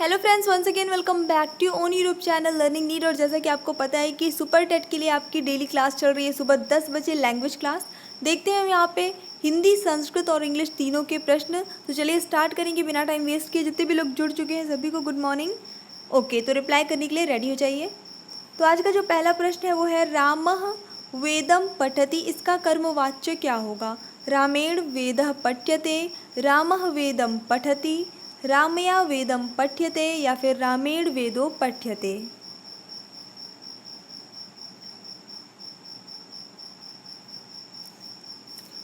Hello friends, once again welcome back to own YouTube channel learning need. और जैसा कि आपको पता है कि सुपर टेट के लिए आपकी डेली क्लास चल रही है सुबह 10 बजे लैंग्वेज क्लास। देखते हैं हम यहाँ पे हिंदी, संस्कृत और इंग्लिश तीनों के प्रश्न। तो चलिए स्टार्ट करेंगे बिना टाइम वेस्ट किए। जितने भी लोग जुड़ चुके हैं सभी को गुड मॉर्निंग। ओके, तो रिप्लाई करने के लिए रेडी हो जाइए। तो आज का जो पहला प्रश्न है वो है रामः वेदम पठति, इसका कर्मवाच्य क्या होगा। रामेण वेदः पठ्यते, रामः वेदम पठति, रामया वेदम पठ्यते या फिर रामेण वेदो पठ्यते।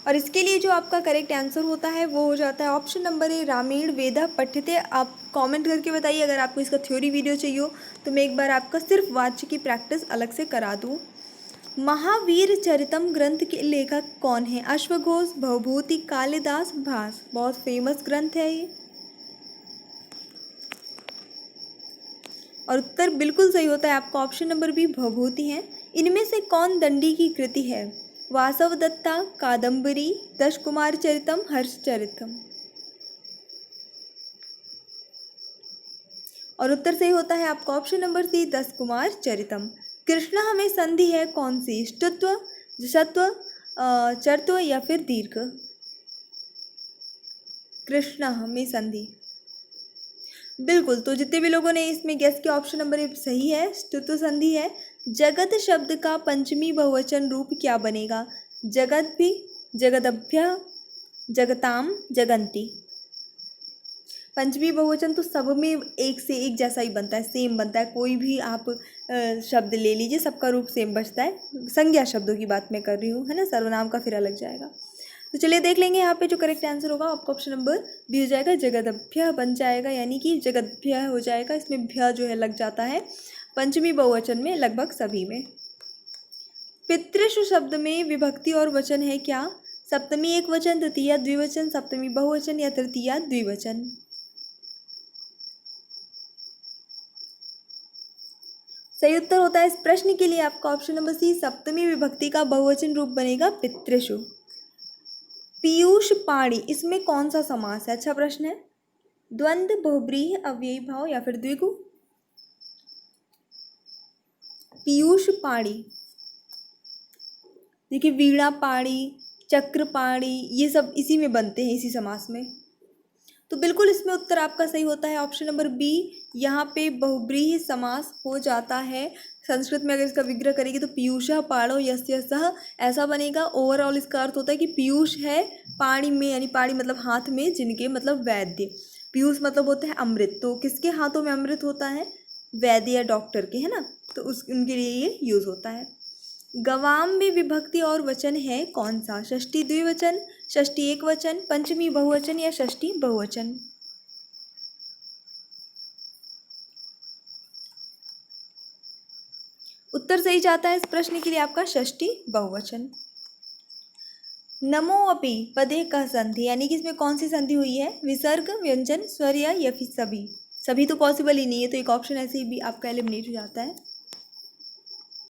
और इसके लिए जो आपका करेक्ट आंसर होता है वो हो जाता है ऑप्शन नंबर ए, रामेण वेदः पठ्यते। आप कमेंट करके बताइए अगर आपको इसका थ्योरी वीडियो चाहिए हो तो मैं एक बार आपका सिर्फ वाच्य की प्रैक्टिस अलग से करा दूँ। महावीर चरितम ग्रंथ के लेखक कौन है। अश्वघोष, भवभूति, कालिदास, भास। बहुत फेमस ग्रंथ है ये। और उत्तर बिल्कुल सही होता है आपका ऑप्शन नंबर बी, भवभूति है। इनमें से कौन दंडी की कृति है। वासव दत्ता, कादम्बरी, दश कुमार चरितम, हर्षचरितम। और उत्तर सही होता है आपका ऑप्शन नंबर सी, दश कुमार चरितम। कृष्णा में संधि है कौन सी। ष्टुत्व, जशत्व, चरत्व या फिर दीर्घ। कृष्णा में संधि बिल्कुल। तो जितने भी लोगों ने इसमें गेस किया ऑप्शन नंबर ए सही है, स्तुत्व संधि है। जगत शब्द का पंचमी बहुवचन रूप क्या बनेगा। जगत भी, जगदभ्य, जगताम, जगंती। पंचमी बहुवचन तो सब में एक से एक जैसा ही बनता है, सेम बनता है। कोई भी आप शब्द ले लीजिए, सबका रूप सेम बचता है। संज्ञा शब्दों की बात मैं कर रही हूँ, है ना। सर्वनाम का फिर अलग जाएगा। तो चलिए देख लेंगे यहाँ पे जो करेक्ट आंसर होगा आपका ऑप्शन नंबर बी हो जाएगा, जगदभ्य बन जाएगा, यानी कि जगदभ्य हो जाएगा। इसमें भ्य जो है लग जाता है पंचमी बहुवचन में लगभग सभी में। पितृषु शब्द में विभक्ति और वचन है क्या। सप्तमी एक वचन, तृतीया द्विवचन, सप्तमी बहुवचन या तृतीया द्विवचन। सही उत्तर होता है इस प्रश्न के लिए आपका ऑप्शन नंबर सी, सप्तमी विभक्ति का बहुवचन रूप बनेगा पितृषु। पीयूष पाणी, इसमें कौन सा समास है। अच्छा प्रश्न है। द्वंद्व, बहुब्रीहि, अव्ययी भाव या फिर द्विगु। पीयूष पाणी, देखिए वीणा पाणी, चक्र पाणी, ये सब इसी में बनते हैं, इसी समास में। तो बिल्कुल इसमें उत्तर आपका सही होता है ऑप्शन नंबर बी। यहाँ पे बहुब्रीहि समास हो जाता है। संस्कृत में अगर इसका विग्रह करेंगे तो पीयूषः पाणौ यस्य सः, ऐसा बनेगा। ओवरऑल इसका अर्थ होता है कि पीयूष है पाणी में, यानी पाणी मतलब हाथ में, जिनके मतलब वैद्य। पीयूष मतलब होता है अमृत। तो किसके हाथों में अमृत होता है, वैद्य या डॉक्टर के, है ना। तो उस उनके लिए ये यूज होता है। गवाम में विभक्ति और वचन है कौन सा। षष्ठी द्विवचन, षष्ठी एक वचन, पंचमी बहुवचन या षष्ठी बहुवचन। उत्तर सही जाता है इस प्रश्न के लिए आपका षष्ठी बहुवचन। नमो अपि पदे का संधि, यानी कि इसमें कौन सी संधि हुई है। विसर्ग, व्यंजन, स्वर या फिर सभी। सभी तो पॉसिबल ही नहीं है, तो एक ऑप्शन ऐसे ही भी आपका एलिमिनेट हो जाता है।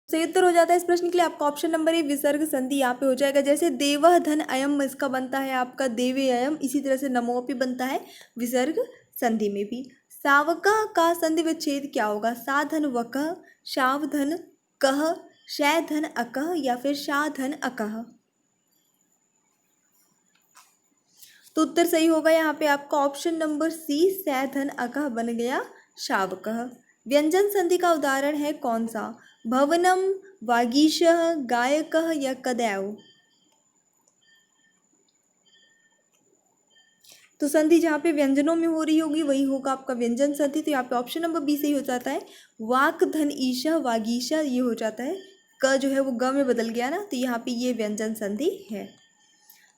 सही उत्तर हो जाता है इस प्रश्न के लिए आपका ऑप्शन नंबर ए, विसर्ग संधि यहाँ पे हो जाएगा। जैसे देवः धन अयम, इसका बनता है आपका देवे अयम, इसी तरह से नमोपि बनता है विसर्ग संधि में भी। सावकः का संधि विच्छेद क्या होगा। साधन वकः, शावधन कह, शैधन अकह या फिर शाधन अकह। तो उत्तर सही होगा यहाँ पे आपका ऑप्शन नंबर सी, सैधन अकह बन गया शावकः। व्यंजन संधि का उदाहरण है कौन सा। भवनम, वागीशः, गायकः या कदैव। तो संधि जहाँ पे व्यंजनों में हो रही होगी वही होगा आपका व्यंजन संधि। तो यहाँ पे ऑप्शन नंबर बी सही हो जाता है। वाक धन ईशा, वागीशा, ये हो जाता है। क जो है वो ग में बदल गया ना, तो यहाँ पे ये व्यंजन संधि है।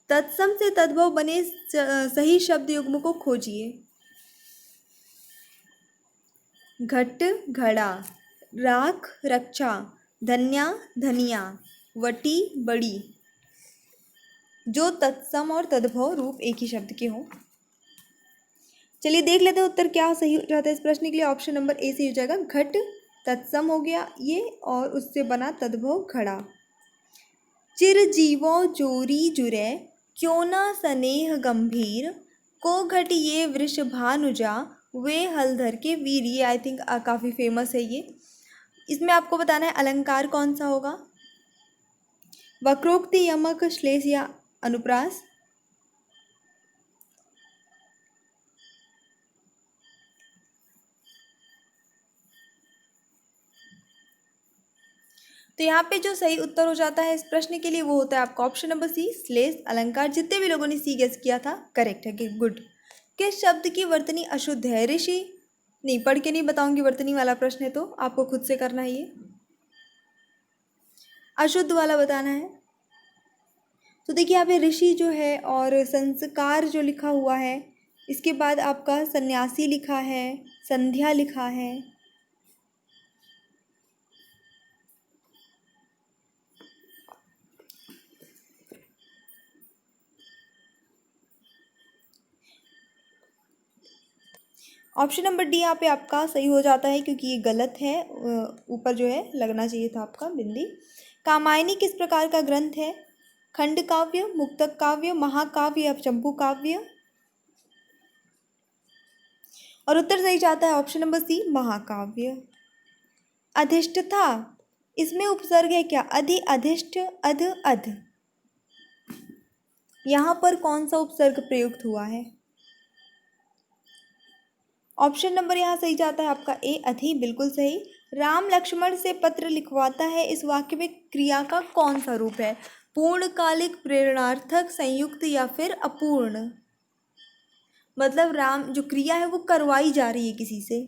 तत्सम से तद्भव बने सही शब्द युग्म को खोजिए। घट, घड़ा, राख, रक्षा, धन्या, धनिया, वटी, बड़ी। जो तत्सम और तद्भव रूप एक ही शब्द के हों। चलिए देख लेते हैं उत्तर क्या सही हो जाता है इस प्रश्न के लिए। ऑप्शन नंबर ए सही हो जाएगा। घट तत्सम हो गया ये, और उससे बना तद्भव घड़ा। चिरजीवो जोरी जुरे, क्यों ना स्नेह गंभीर, को घट ये वृषभानुजा, वे हलधर के वीर, ये आई थिंक काफ़ी फेमस है ये। इसमें आपको बताना है अलंकार कौन सा होगा। वक्रोक्ति, यमक, श्लेष या अनुप्रास। तो यहाँ पे जो सही उत्तर हो जाता है इस प्रश्न के लिए वो होता है आपका ऑप्शन नंबर सी, श्लेष अलंकार। जितने भी लोगों ने सी गेस किया था करेक्ट है कि गुड। किस शब्द की वर्तनी अशुद्ध है ऋषि। नहीं, पढ़ के नहीं बताऊंगी, वर्तनी वाला प्रश्न है तो आपको खुद से करना है ये, अशुद्ध वाला बताना है। तो देखिए यहाँ पे ऋषि जो है और संस्कार जो लिखा हुआ है, इसके बाद आपका सन्यासी लिखा है, संध्या लिखा है। ऑप्शन नंबर डी यहाँ पे आपका सही हो जाता है क्योंकि ये गलत है, ऊपर जो है लगना चाहिए था आपका बिंदी। कामायनी किस प्रकार का ग्रंथ है। खंड काव्य, मुक्तक काव्य, महाकाव्य या चंपू काव्य। और उत्तर सही जाता है ऑप्शन नंबर सी, महाकाव्य। अधिष्ठता, इसमें उपसर्ग है क्या, अधि, अधिष्ठ, अध, अध। यहाँ पर कौन सा उपसर्ग प्रयुक्त हुआ है। ऑप्शन नंबर यहाँ सही जाता है आपका ए, अधि, बिल्कुल सही। राम लक्ष्मण से पत्र लिखवाता है, इस वाक्य में क्रिया का कौन सा रूप है। पूर्णकालिक, प्रेरणार्थक, संयुक्त या फिर अपूर्ण। मतलब राम जो क्रिया है वो करवाई जा रही है किसी से।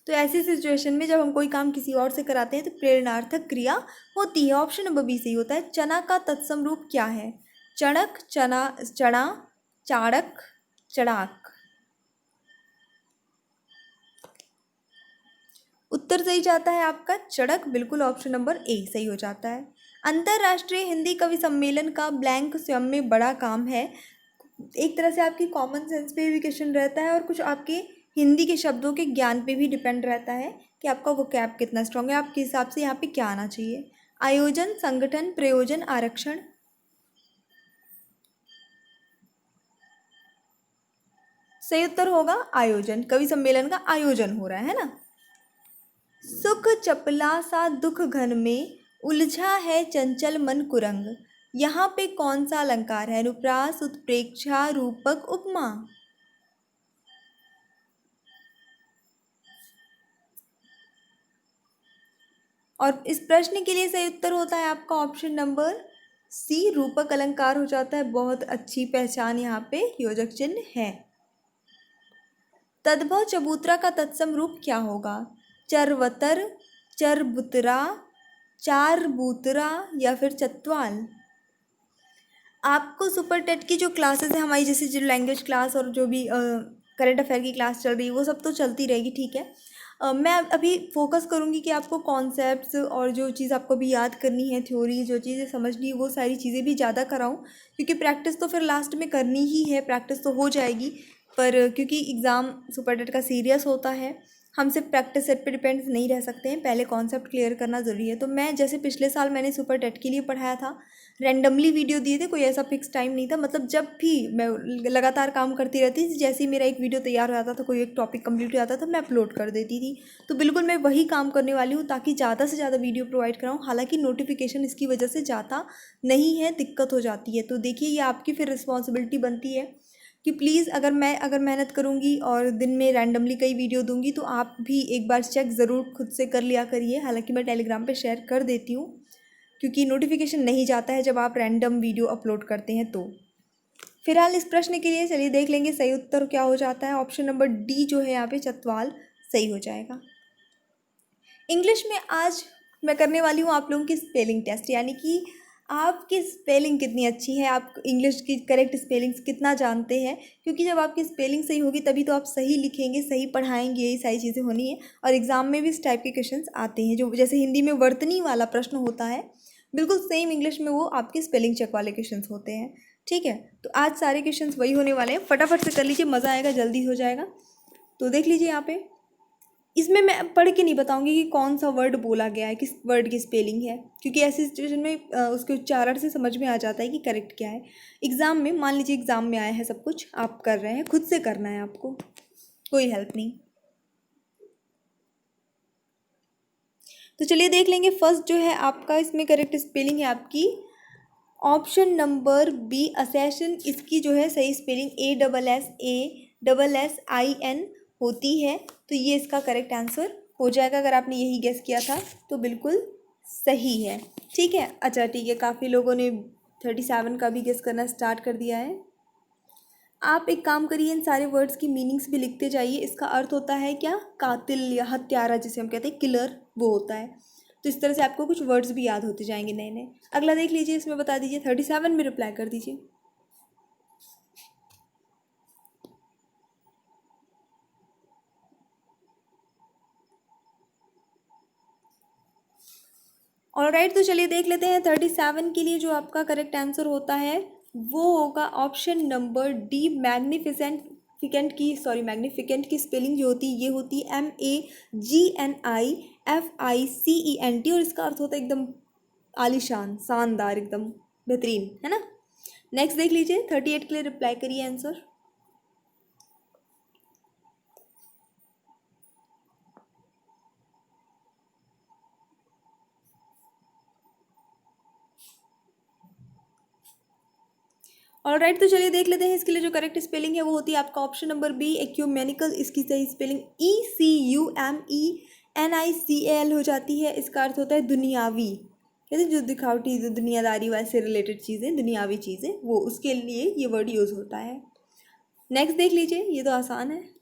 तो ऐसी सिचुएशन में जब हम कोई काम किसी और से कराते हैं तो प्रेरणार्थक क्रिया होती है। ऑप्शन नंबर बी सही होता है। चना का तत्सम रूप क्या है। चणक, चना, चना, चाणक, चढ़ाक। उत्तर सही जाता है आपका चड़क, बिल्कुल ऑप्शन नंबर ए सही हो जाता है। अंतर्राष्ट्रीय हिंदी कवि सम्मेलन का ब्लैंक स्वयं में बड़ा काम है। एक तरह से आपकी कॉमन सेंस पे भी क्वेश्चन रहता है और कुछ आपके हिंदी के शब्दों के ज्ञान पे भी डिपेंड रहता है कि आपका वोकैब कितना स्ट्रांग है। आपके हिसाब से यहाँ पे क्या आना चाहिए। आयोजन, संगठन, प्रयोजन, आरक्षण। सही उत्तर होगा आयोजन। कवि सम्मेलन का आयोजन हो रहा है ना। सुख चपला सा दुख घन में, उलझा है चंचल मन कुरंग। यहाँ पे कौन सा अलंकार है। अनुप्रास, उत्प्रेक्षा, रूपक, उपमा। और इस प्रश्न के लिए सही उत्तर होता है आपका ऑप्शन नंबर सी, रूपक अलंकार हो जाता है। बहुत अच्छी पहचान यहाँ पे योजक चिन्ह है। तद्भव चबूतरा का तत्सम रूप क्या होगा। चरवतर, चरबुतरा, चारबूतरा या फिर चतवाल। आपको सुपर टेट की जो क्लासेस है हमारी, जैसे जो लैंग्वेज क्लास और जो भी करंट अफेयर की क्लास चल रही है वो सब तो चलती रहेगी, ठीक है। मैं अभी फोकस करूँगी कि आपको कॉन्सेप्ट्स और जो चीज़ आपको भी याद करनी है, थ्योरी जो चीज़ें समझनी है वो सारी चीज़ें भी ज़्यादा कराऊँ, क्योंकि प्रैक्टिस तो फिर लास्ट में करनी ही है। प्रैक्टिस तो हो जाएगी पर क्योंकि एग्ज़ाम सुपर टेट का सीरियस होता है, हम सिर्फ प्रैक्टिस सेट पे डिपेंड नहीं रह सकते हैं। पहले कॉन्सेप्ट क्लियर करना ज़रूरी है। तो मैं जैसे पिछले साल मैंने सुपर टेट के लिए पढ़ाया था, रैंडमली वीडियो दिए थे, कोई ऐसा फिक्स टाइम नहीं था। मतलब जब भी मैं लगातार काम करती रहती थी, जैसे ही मेरा एक वीडियो तैयार हो जाता था, कोई एक टॉपिक कंप्लीट हो जाता था, मैं अपलोड कर देती थी। तो बिल्कुल मैं वही काम करने वाली हूँ ताकि ज़्यादा से ज़्यादा वीडियो प्रोवाइड कराऊँ। हालांकि नोटिफिकेशन इसकी वजह से जाता नहीं है, दिक्कत हो जाती है। तो देखिए ये आपकी फिर रिस्पॉन्सिबिलिटी बनती है कि प्लीज़ अगर मेहनत करूँगी और दिन में रैंडमली कई वीडियो दूँगी तो आप भी एक बार चेक ज़रूर खुद से कर लिया करिए। हालांकि मैं टेलीग्राम पे शेयर कर देती हूँ क्योंकि नोटिफिकेशन नहीं जाता है जब आप रैंडम वीडियो अपलोड करते हैं। तो फिलहाल इस प्रश्न के लिए चलिए देख लेंगे सही उत्तर क्या हो जाता है। ऑप्शन नंबर डी जो है यहाँ पे चतवाल सही हो जाएगा। इंग्लिश में आज मैं करने वाली हूँ आप लोगों की स्पेलिंग टेस्ट, यानी कि आपकी स्पेलिंग कितनी अच्छी है, आप इंग्लिश की करेक्ट स्पेलिंग्स कितना जानते हैं। क्योंकि जब आपकी स्पेलिंग सही होगी तभी तो आप सही लिखेंगे, सही पढ़ाएंगे, यही सारी चीज़ें होनी है। और एग्ज़ाम में भी इस टाइप के क्वेश्चंस आते हैं, जो जैसे हिंदी में वर्तनी वाला प्रश्न होता है, बिल्कुल सेम इंग्लिश में वो आपके स्पेलिंग चेक वाले क्वेश्चंस होते हैं। ठीक है, तो आज सारे क्वेश्चंस वही होने वाले हैं। फटाफट से कर लीजिए, मज़ा आएगा, जल्दी हो जाएगा। तो देख लीजिए यहाँ पे, इसमें मैं पढ़ के नहीं बताऊंगी कि कौन सा वर्ड बोला गया है, किस वर्ड की स्पेलिंग है, क्योंकि ऐसी सिचुएशन में उसके उच्चारण से समझ में आ जाता है कि करेक्ट क्या है। एग्ज़ाम में मान लीजिए एग्ज़ाम में आया है सब कुछ, आप कर रहे हैं, खुद से करना है आपको। कोई हेल्प नहीं। तो चलिए देख लेंगे फर्स्ट जो है आपका, इसमें करेक्ट स्पेलिंग है आपकी ऑप्शन नंबर बी असैशन। इसकी जो है सही स्पेलिंग ASSASSIN होती है। तो ये इसका करेक्ट आंसर हो जाएगा। अगर आपने यही गेस किया था तो बिल्कुल सही है। ठीक है, अच्छा ठीक है, काफ़ी लोगों ने 37 का भी गेस करना स्टार्ट कर दिया है। आप एक काम करिए, इन सारे वर्ड्स की मीनिंग्स भी लिखते जाइए। इसका अर्थ होता है क्या, कातिल या हत्यारा जिसे हम कहते हैं, किलर, वो होता है। तो इस तरह से आपको कुछ वर्ड्स भी याद होते जाएंगे नए नए। अगला देख लीजिए, इसमें बता दीजिए, 37 में रिप्लाई कर दीजिए। ऑलराइट, तो चलिए देख लेते हैं 37 के लिए जो आपका करेक्ट आंसर होता है वो होगा option number D, magnificent. Magnificent की स्पेलिंग जो होती है ये होती है MAGNIFICENT, और इसका अर्थ होता है एकदम आलीशान, शानदार, एकदम बेहतरीन, है ना। नेक्स्ट देख लीजिए, 38 के लिए रिप्लाई करिए आंसर। ऑलराइट, तो चलिए देख लेते हैं इसके लिए जो करेक्ट स्पेलिंग है वो होती है आपका ऑप्शन नंबर बी, एक्यूमेनिकल। इसकी सही स्पेलिंग ECUMENICAL हो जाती है। इसका अर्थ होता है दुनियावी, कहते हैं जो दिखावटी, जो दुनियादारी वाले रिलेटेड चीज़ें, दुनियावी चीज़ें, वो उसके लिए ये वर्ड यूज़ होता है। नेक्स्ट देख लीजिए, ये तो आसान है।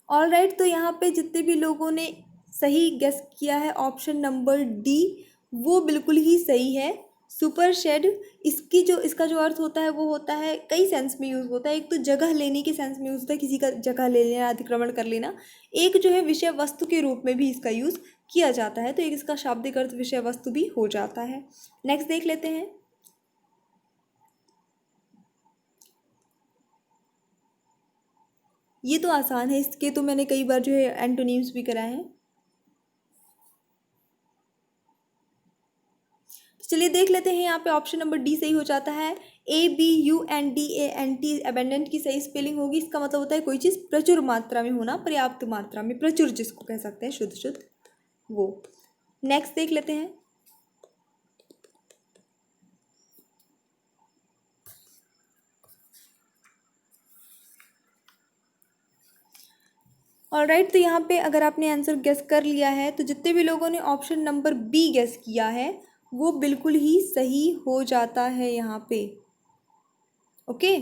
ऑलराइट, तो यहाँ पे जितने भी लोगों ने सही गेस किया है ऑप्शन नंबर डी, वो बिल्कुल ही सही है। सुपर शेड, इसका जो अर्थ होता है वो होता है, कई सेंस में यूज़ होता है। एक तो जगह लेने के सेंस में यूज़ होता है, किसी का जगह ले लेना, अतिक्रमण कर लेना। एक जो है विषय वस्तु के रूप में भी इसका यूज़ किया जाता है, तो एक इसका शाब्दिक अर्थ विषय वस्तु भी हो जाता है। नेक्स्ट देख लेते हैं। ये तो आसान है, इसके तो मैंने कई बार जो है एंटोनीम्स भी कराए हैं। तो चलिए देख लेते हैं, यहाँ पे ऑप्शन नंबर डी सही हो जाता है। ABUNDANT, अबेंडेंट की सही स्पेलिंग होगी। इसका मतलब होता है कोई चीज़ प्रचुर मात्रा में होना, पर्याप्त मात्रा में, प्रचुर जिसको कह सकते हैं, शुद्ध शुद्ध, वो। नेक्स्ट देख लेते हैं। ऑलराइट, तो यहाँ पे अगर आपने आंसर गेस कर लिया है तो जितने भी लोगों ने ऑप्शन नंबर बी गेस किया है वो बिल्कुल ही सही हो जाता है यहाँ पे। ओके,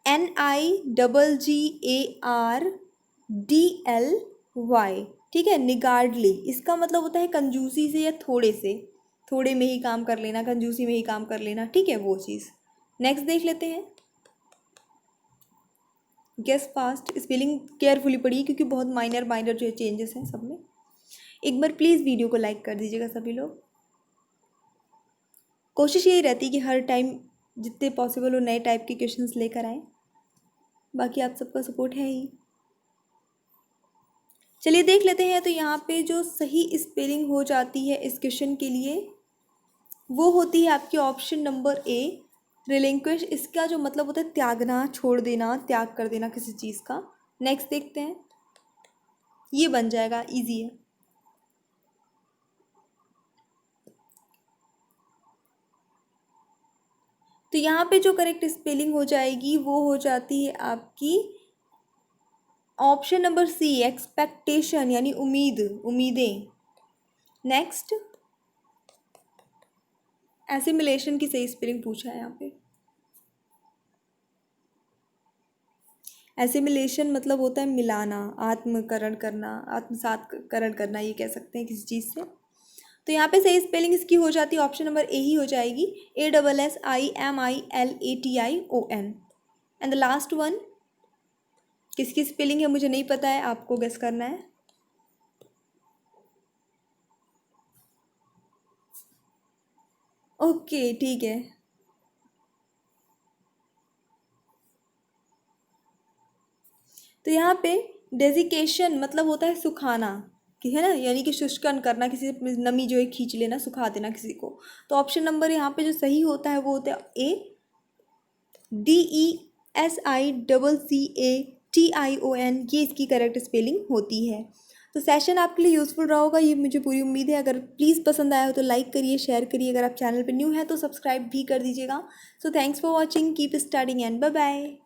NIGGARDLY, ठीक है, निगार्डली। इसका मतलब होता है कंजूसी से या थोड़े से, थोड़े में ही काम कर लेना, कंजूसी में ही काम कर लेना, ठीक है, वो चीज़। नेक्स्ट देख लेते हैं। गेस फास्ट, स्पेलिंग केयरफुली पढ़िए क्योंकि बहुत माइनर माइनर जो चेंजेस हैं सब में। एक बार प्लीज़ वीडियो को लाइक कर दीजिएगा सभी लोग। कोशिश यही रहती है कि हर टाइम जितने पॉसिबल हो नए टाइप के क्वेश्चंस लेकर आएँ, बाकी आप सबका सपोर्ट है ही। चलिए देख लेते हैं, तो यहाँ पे जो सही स्पेलिंग हो जाती है इस क्वेश्चन के लिए वो होती है आपकी ऑप्शन नंबर ए, रिलिंक्विश। इसका जो मतलब होता है त्यागना, छोड़ देना, त्याग कर देना किसी चीज़ का। नेक्स्ट देखते हैं, ये बन जाएगा, इजी है। तो यहाँ पे जो करेक्ट स्पेलिंग हो जाएगी वो हो जाती है आपकी ऑप्शन नंबर सी, एक्सपेक्टेशन, यानी उम्मीद, उम्मीदें। नेक्स्ट, एसिमिलेशन की सही स्पेलिंग पूछा है यहाँ पे। एसिमिलेशन मतलब होता है मिलाना, आत्मकरण करना, आत्मसातकरण करना, ये कह सकते हैं किसी चीज़ से। तो यहाँ पे सही स्पेलिंग इसकी हो जाती है ऑप्शन नंबर ए ही हो जाएगी, ASSIMILATION। And the last one, किसकी स्पेलिंग है मुझे नहीं पता है, आपको गेस करना है। ओके ठीक है। तो यहाँ पे डेजिकेशन मतलब होता है सुखाना, कि है ना, यानी कि शुष्कन करना, किसी से नमी जो है खींच लेना, सुखा देना किसी को। तो ऑप्शन नंबर यहाँ पे जो सही होता है वो होता है ए, DESICCATION, ये इसकी करेक्ट स्पेलिंग होती है। तो सेशन आपके लिए यूज़फुल रहा होगा, ये मुझे पूरी उम्मीद है। अगर प्लीज़ पसंद आया हो तो लाइक करिए, शेयर करिए, अगर आप चैनल पर न्यू हैं तो सब्सक्राइब भी कर दीजिएगा। So thanks for watching, keep studying and bye bye.